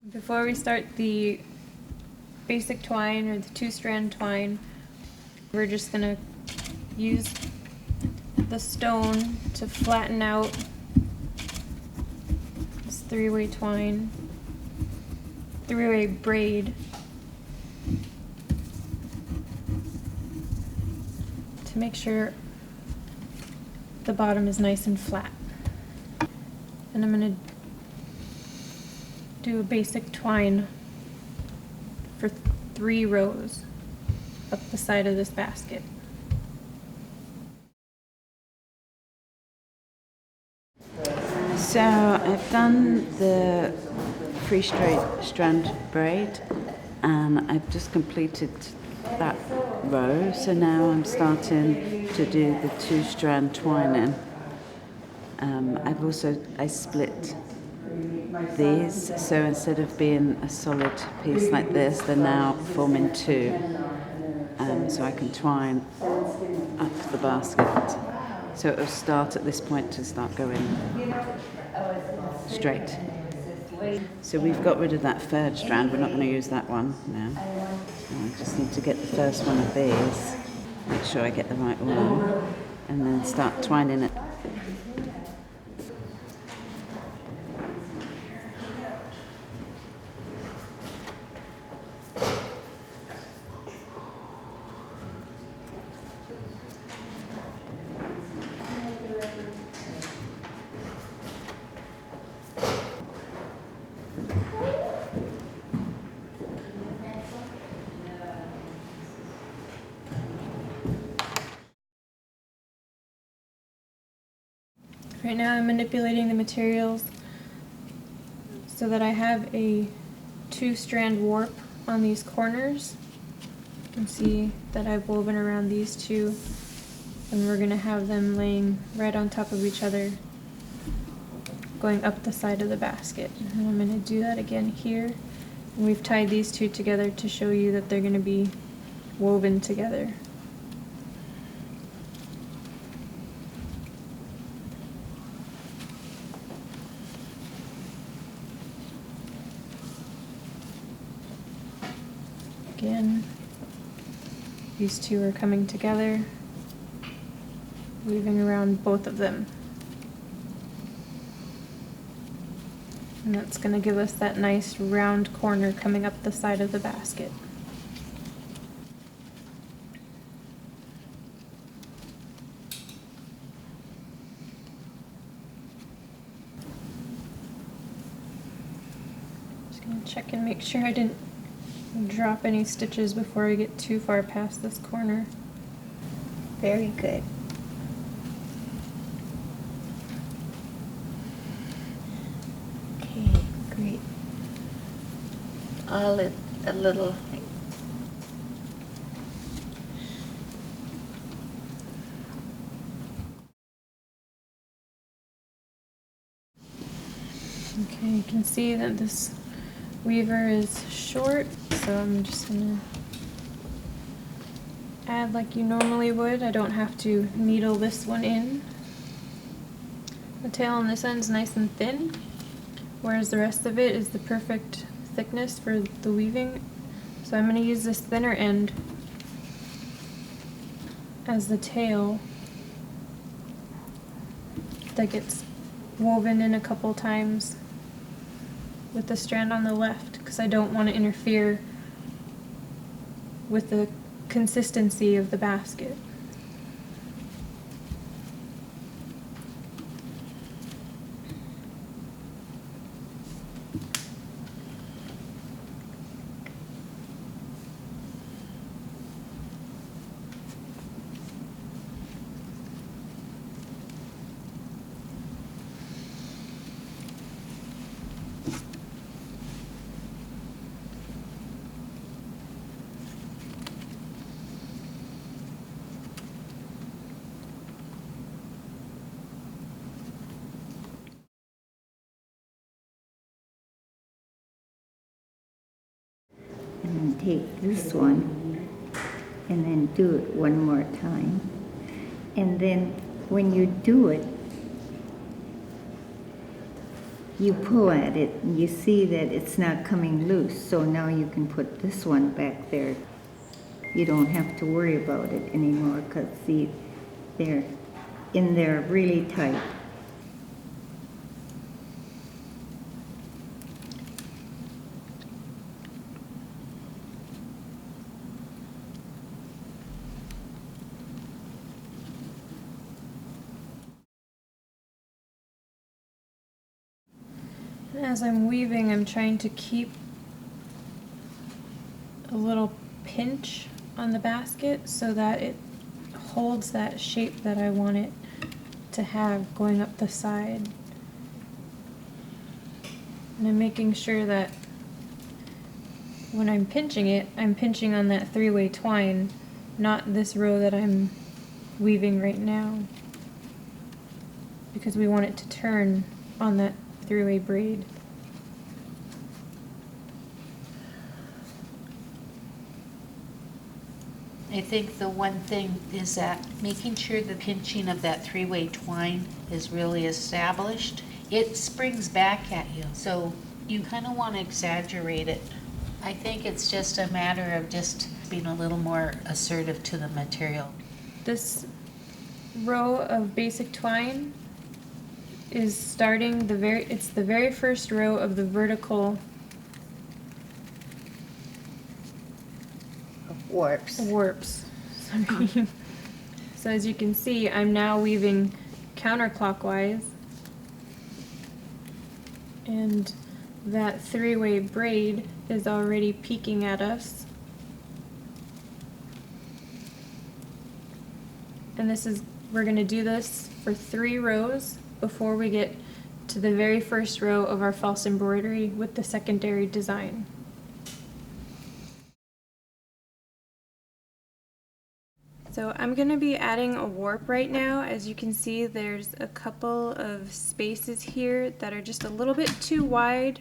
Before we start the basic twine or the two-strand twine, we're just going to use the stone to flatten out this three-way twine, three-way braid, to make sure the bottom is nice and flat. And I'm going to do a basic twine for 3 rows up the side of this basket. So I've done the three-strand braid and I've just completed that row, so now I'm starting to do the two-strand twining. I split these, so instead of being a solid piece like this, they're now forming 2, so I can twine up the basket. So it'll start at this point to start going straight. So we've got rid of that 3rd strand, we're not going to use that one now. I just need to get the first one of these, make sure I get the right one, and then start twining it. Right now I'm manipulating the materials so that I have a 2-strand warp on these corners. You can see that I've woven around these 2, and we're going to have them laying right on top of each other, going up the side of the basket. And I'm going to do that again here. And we've tied these 2 together to show you that they're going to be woven together. Again, these 2 are coming together, weaving around both of them. And that's going to give us that nice round corner coming up the side of the basket. Just going to check and make sure I didn't drop any stitches before I get too far past this corner. Very good. Okay, great. All a little. Okay, you can see that this weaver is short, so I'm just gonna add like you normally would. I don't have to needle this one in. The tail on this end is nice and thin, whereas the rest of it is the perfect thickness for the weaving. So I'm gonna use this thinner end as the tail that gets woven in a couple times with the strand on the left, because I don't want to interfere with the consistency of the basket. And then take this one and then do it one more time. And then when you do it, you pull at it and you see that it's not coming loose. So now you can put this one back there. You don't have to worry about it anymore because see, they're in there really tight. As I'm weaving, I'm trying to keep a little pinch on the basket so that it holds that shape that I want it to have going up the side. And I'm making sure that when I'm pinching it, I'm pinching on that three-way twine, not this row that I'm weaving right now, because we want it to turn on that three-way braid. I think the one thing is that making sure the pinching of that three-way twine is really established. It springs back at you, so you kind of want to exaggerate it. I think it's just a matter of just being a little more assertive to the material. This row of basic twine is starting it's the very first row of the vertical Warps. Sorry. So as you can see, I'm now weaving counterclockwise, and that three-way braid is already peeking at us. And we're going to do this for 3 rows before we get to the very first row of our false embroidery with the secondary design. So I'm going to be adding a warp right now. As you can see, there's a couple of spaces here that are just a little bit too wide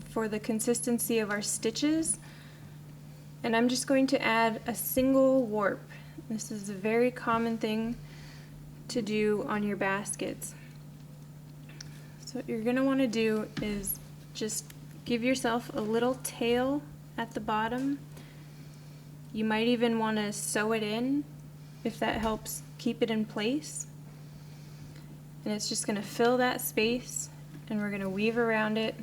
for the consistency of our stitches. And I'm just going to add a single warp. This is a very common thing to do on your baskets. So what you're going to want to do is just give yourself a little tail at the bottom. You might even want to sew it in if that helps keep it in place. And it's just going to fill that space, and we're going to weave around it.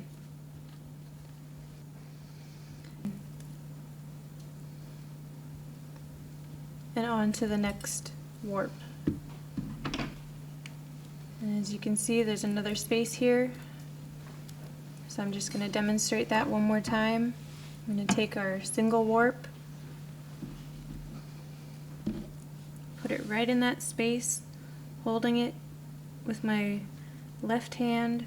And on to the next warp. And as you can see, there's another space here. So I'm just going to demonstrate that one more time. I'm going to take our single warp, put it right in that space, holding it with my left hand.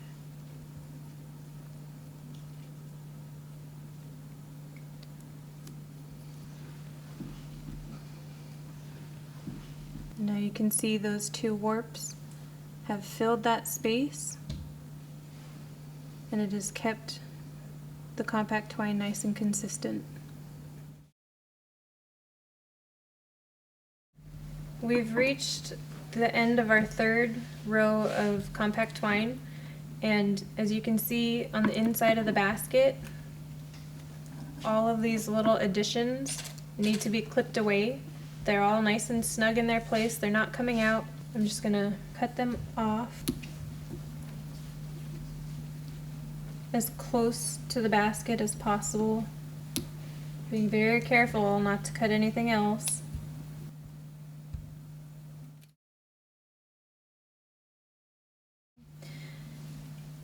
Now you can see those 2 warps have filled that space, and it has kept the compact twine nice and consistent. We've reached the end of our 3rd row of compact twine, and as you can see on the inside of the basket, all of these little additions need to be clipped away. They're all nice and snug in their place. They're not coming out. I'm just going to cut them off as close to the basket as possible. Being very careful not to cut anything else.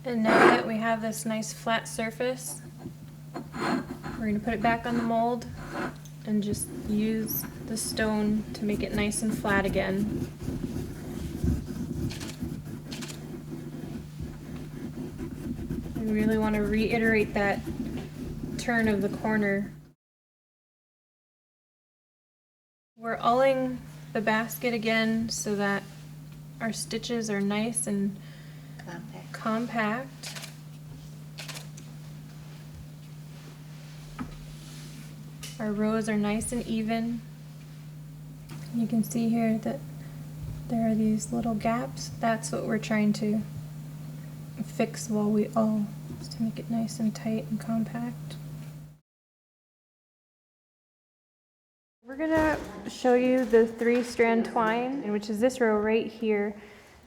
And now that we have this nice flat surface, we're going to put it back on the mold and just use the stone to make it nice and flat again. We really want to reiterate that turn of the corner. We're ulling the basket again so that our stitches are nice and compact. Our rows are nice and even. You can see here that there are these little gaps. That's what we're trying to fix while we all, just to make it nice and tight and compact. We're gonna show you the 3-strand twine, which is this row right here.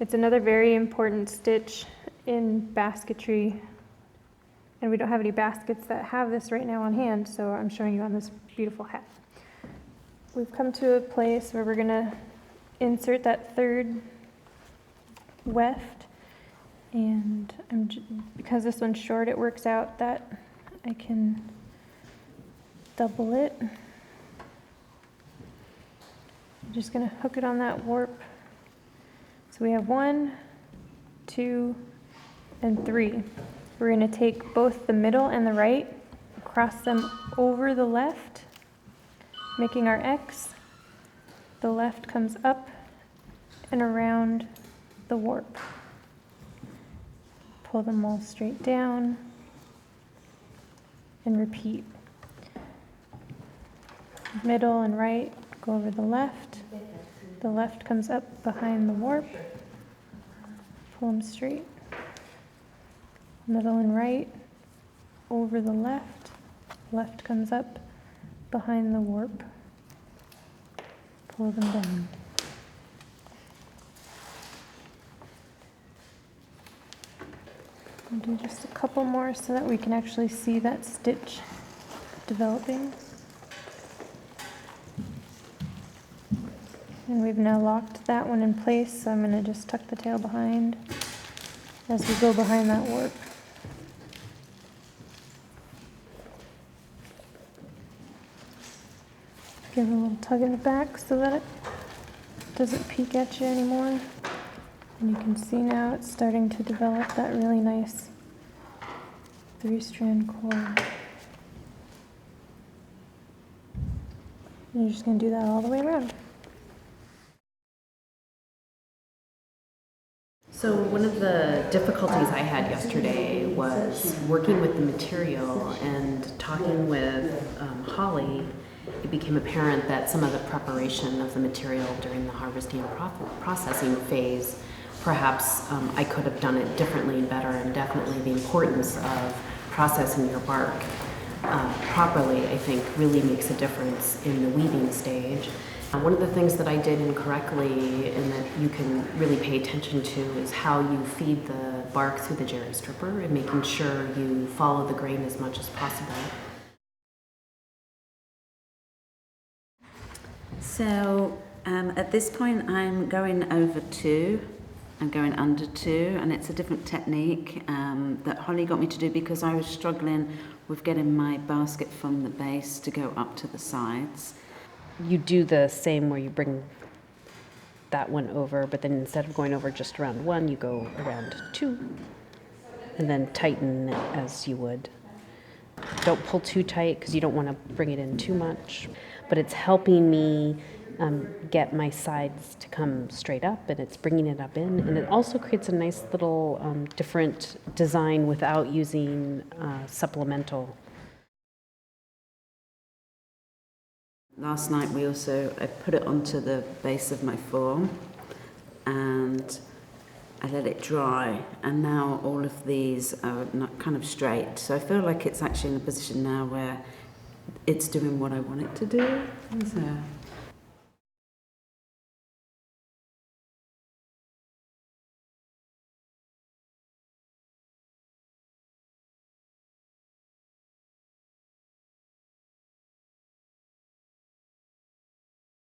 It's another very important stitch in basketry, and we don't have any baskets that have this right now on hand, so I'm showing you on this beautiful hat. We've come to a place where we're gonna insert that third weft, and because this one's short, it works out that I can double it. I'm just gonna hook it on that warp. So we have 1, 2, and 3. We're going to take both the middle and the right, cross them over the left, making our X. The left comes up and around the warp. Pull them all straight down and repeat. Middle and right go over the left. The left comes up behind the warp. Pull them straight. Middle and right over the left. Left comes up behind the warp. Pull them down. I'll do just a couple more so that we can actually see that stitch developing. And we've now locked that one in place, so I'm going to just tuck the tail behind as we go behind that warp. Give it a little tug in the back so that it doesn't peek at you anymore. And you can see now it's starting to develop that really nice 3-strand cord. And you're just going to do that all the way around. So one of the difficulties I had yesterday was working with the material and talking with Holly. It became apparent that some of the preparation of the material during the harvesting and processing phase, perhaps I could have done it differently and better, and definitely the importance of processing your bark properly, I think, really makes a difference in the weaving stage. One of the things that I did incorrectly and that you can really pay attention to is how you feed the bark through the jerry stripper and making sure you follow the grain as much as possible. So at this point I'm going over 2, I'm going under 2, and it's a different technique that Holly got me to do because I was struggling with getting my basket from the base to go up to the sides. You do the same where you bring that one over, but then instead of going over just around 1, you go around 2, and then tighten it as you would. Don't pull too tight because you don't want to bring it in too much, but it's helping me get my sides to come straight up, and it's bringing it up in, and it also creates a nice little different design without using supplemental. Last night I put it onto the base of my form and I let it dry, and now all of these are not kind of straight. So I feel like it's actually in a position now where it's doing what I want it to do. So